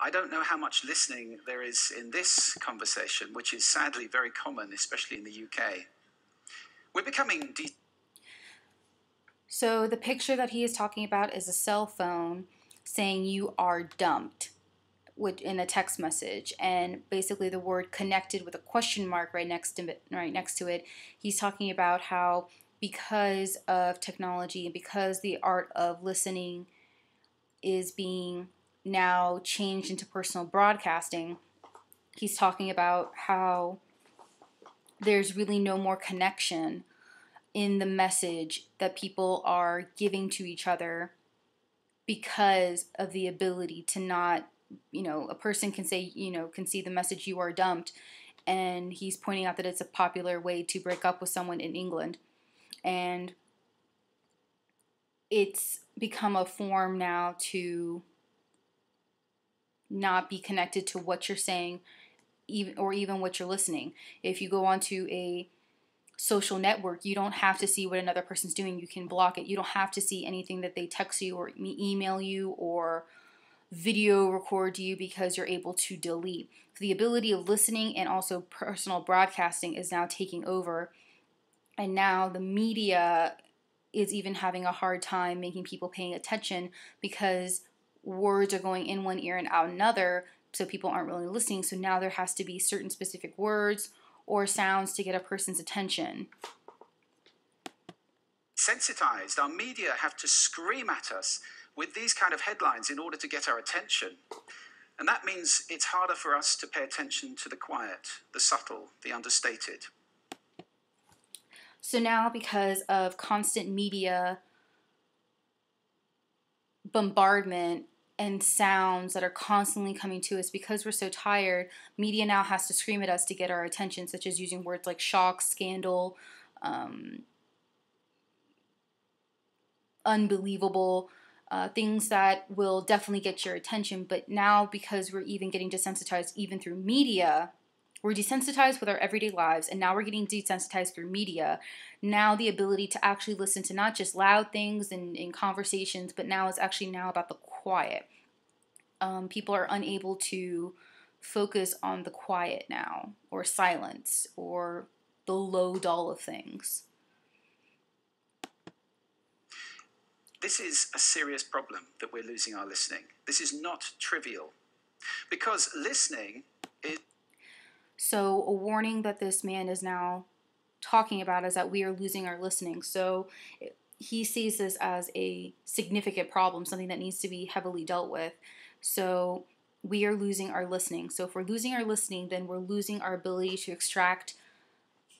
I don't know how much listening there is in this conversation, which is sadly very common, especially in the UK. We're becoming So the picture that he is talking about is a cell phone saying you are dumped in a text message, and basically the word connected with a question mark right next to it. He's talking about how because of technology and because the art of listening is being now changed into personal broadcasting, he's talking about how there's really no more connection in the message that people are giving to each other because of the ability to not, a person can say, can see the message you are dumped, and he's pointing out that it's a popular way to break up with someone in England. And it's become a form now to not be connected to what you're saying, even what you're listening. If you go onto a social network, you don't have to see what another person's doing. You can block it. You don't have to see anything that they text you or email you or video record you, because you're able to delete. The ability of listening and also personal broadcasting is now taking over. And now the media is even having a hard time making people paying attention, because words are going in one ear and out another, so people aren't really listening. So now there has to be certain specific words or sounds to get a person's attention. Sensitized. Our media have to scream at us with these kind of headlines in order to get our attention. And that means it's harder for us to pay attention to the quiet, the subtle, the understated. So now, because of constant media bombardment and sounds that are constantly coming to us, because we're so tired, media now has to scream at us to get our attention, such as using words like shock, scandal, unbelievable, things that will definitely get your attention. But now, because we're even getting desensitized even through media, we're desensitized with our everyday lives, and now we're getting desensitized through media. Now the ability to actually listen to not just loud things and in conversations, but now it's actually now about the quiet. People are unable to focus on the quiet now, or silence, or the low dull of things. This is a serious problem that we're losing our listening. This is not trivial, because listening is... So a warning that this man is now talking about is that we are losing our listening. So he sees this as a significant problem, something that needs to be heavily dealt with. So we are losing our listening. So if we're losing our listening, then we're losing our ability to extract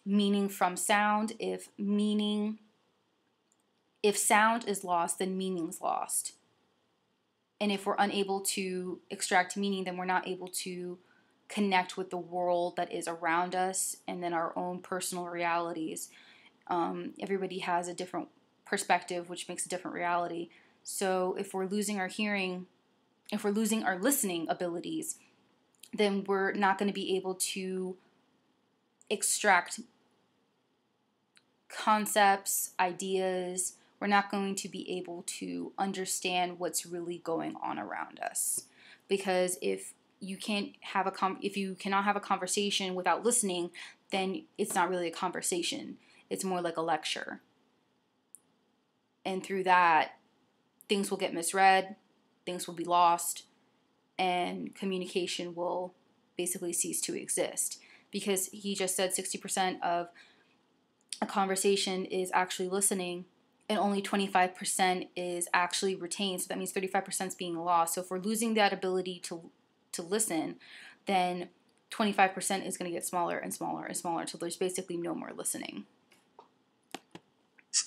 meaning from sound. If sound is lost, then meaning's lost. And if we're unable to extract meaning, then we're not able to connect with the world that is around us, and then our own personal realities. Everybody has a different perspective, which makes a different reality. So if we're losing our hearing, if we're losing our listening abilities, then we're not going to be able to extract concepts, ideas. We're not going to be able to understand what's really going on around us. Because if you cannot have a conversation without listening, then it's not really a conversation. It's more like a lecture. And through that, things will get misread, things will be lost, and communication will basically cease to exist. Because he just said 60% of a conversation is actually listening, and only 25% is actually retained. So that means 35% is being lost. So if we're losing that ability to listen, then 25% is going to get smaller and smaller and smaller until there's basically no more listening.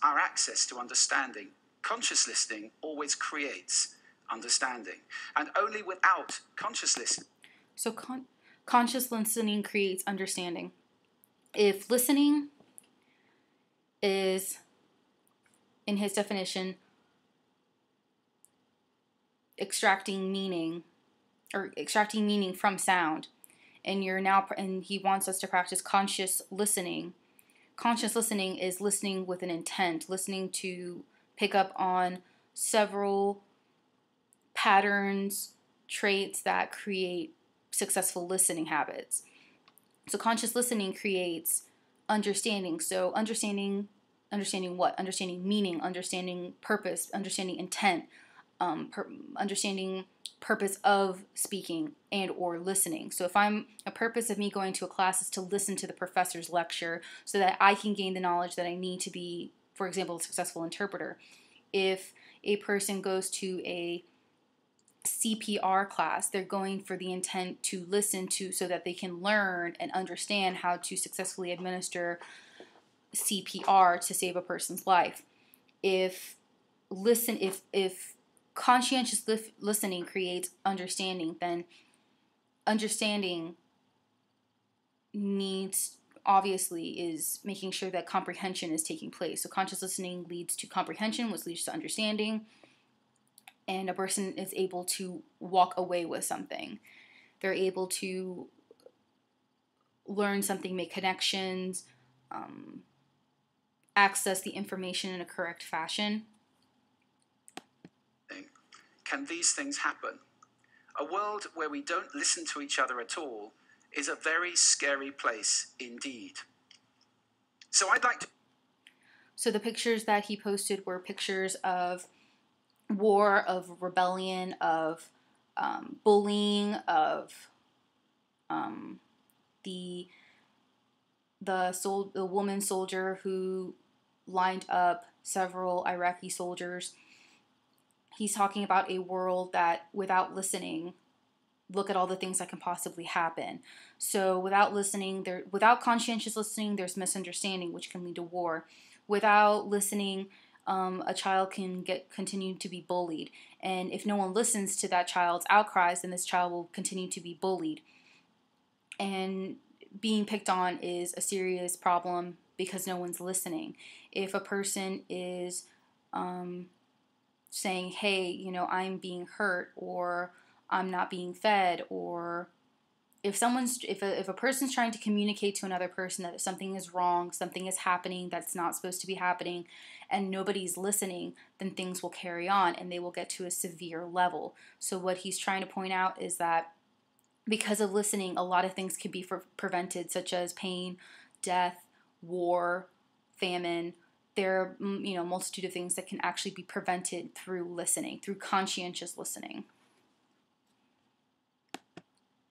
Our access to understanding. Conscious listening always creates understanding, and only without conscious listening. So conscious listening creates understanding. If listening is, in his definition, extracting meaning from sound, and he wants us to practice conscious listening. Conscious listening is listening with an intent, listening to pick up on several patterns traits that create successful listening habits. So conscious listening creates understanding. So understanding what? Understanding meaning, understanding purpose, understanding intent, understanding purpose of speaking and or listening. So if a purpose of me going to a class is to listen to the professor's lecture so that I can gain the knowledge that I need to be, for example, a successful interpreter. If a person goes to a CPR class, they're going for the intent to listen to so that they can learn and understand how to successfully administer CPR to save a person's life. If conscientious listening creates understanding, then understanding obviously is making sure that comprehension is taking place. So conscious listening leads to comprehension, which leads to understanding, and a person is able to walk away with something. They're able to learn something, make connections, access the information in a correct fashion. Can these things happen? A world where we don't listen to each other at all is a very scary place indeed. So the pictures that he posted were pictures of war, of rebellion, of bullying, of the woman soldier who lined up several Iraqi soldiers. He's talking about a world that, without listening, look at all the things that can possibly happen. So without conscientious listening, there's misunderstanding, which can lead to war. Without listening, a child can continue to be bullied. And if no one listens to that child's outcries, then this child will continue to be bullied. And being picked on is a serious problem because no one's listening. If a person is saying, hey, I'm being hurt, or I'm not being fed, or if a person's trying to communicate to another person that something is wrong, something is happening that's not supposed to be happening, and nobody's listening, then things will carry on and they will get to a severe level. So what he's trying to point out is that because of listening, a lot of things can be prevented, such as pain, death, war, famine. There are, a multitude of things that can actually be prevented through listening, through conscientious listening.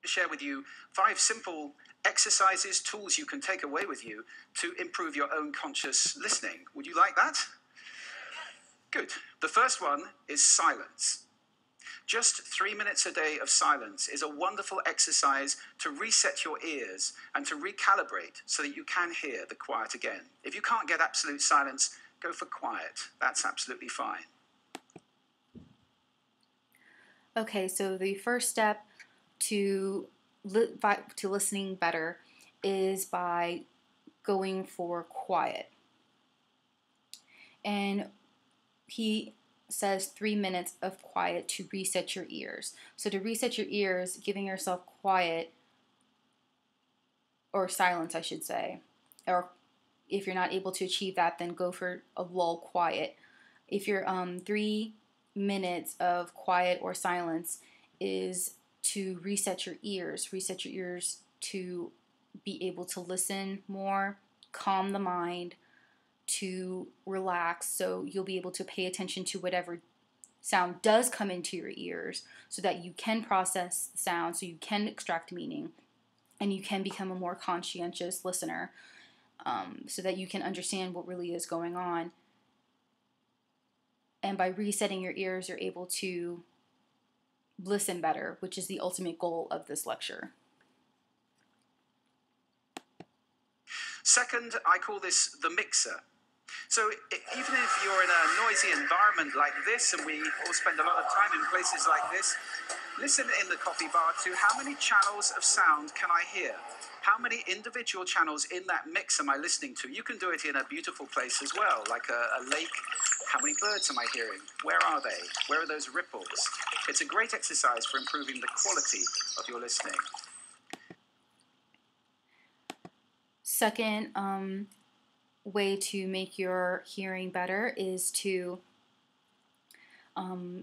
Share with you 5 simple exercises, tools you can take away with you to improve your own conscious listening. Would you like that? Good. The first one is silence. Just 3 minutes a day of silence is a wonderful exercise to reset your ears and to recalibrate so that you can hear the quiet again. If you can't get absolute silence, go for quiet. That's absolutely fine. Okay, so the first step to listening better is by going for quiet. And he says 3 minutes of quiet to reset your ears. So to reset your ears, giving yourself quiet, or silence, I should say. Or if you're not able to achieve that, then go for a lull quiet. If your 3 minutes of quiet or silence is to reset your ears to be able to listen more, calm the mind, to relax, so you'll be able to pay attention to whatever sound does come into your ears so that you can process the sound, so you can extract meaning, and you can become a more conscientious listener, so that you can understand what really is going on. And by resetting your ears, you're able to listen better, which is the ultimate goal of this lecture. Second, I call this the mixer. So even if you're in a noisy environment like this, and we all spend a lot of time in places like this, listen in the coffee bar to how many channels of sound can I hear? How many individual channels in that mix am I listening to? You can do it in a beautiful place as well, like a lake. How many birds am I hearing? Where are they? Where are those ripples? It's a great exercise for improving the quality of your listening. Second way to make your hearing better is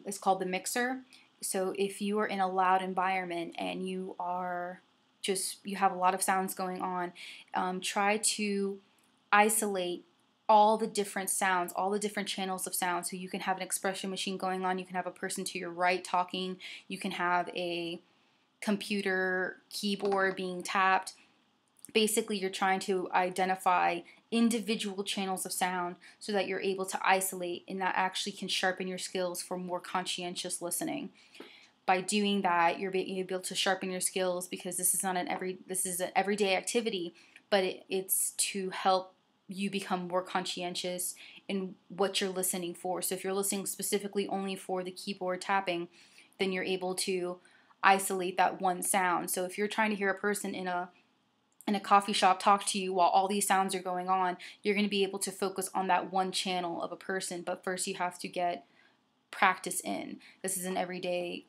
it's called the mixer. So if you are in a loud environment and you have a lot of sounds going on, try to isolate all the different sounds, all the different channels of sound. So you can have an expression machine going on, you can have a person to your right talking, you can have a computer keyboard being tapped. Basically, you're trying to identify individual channels of sound so that you're able to isolate, and that actually can sharpen your skills for more conscientious listening. By doing that, you're able to sharpen your skills, because this is an everyday activity, but it's to help you become more conscientious in what you're listening for. So if you're listening specifically only for the keyboard tapping, then you're able to isolate that one sound. So if you're trying to hear a person in a coffee shop talk to you while all these sounds are going on, you're going to be able to focus on that one channel of a person. But first you have to get practice in. This is an everyday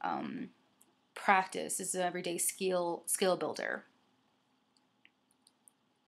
practice. This is an everyday skill builder.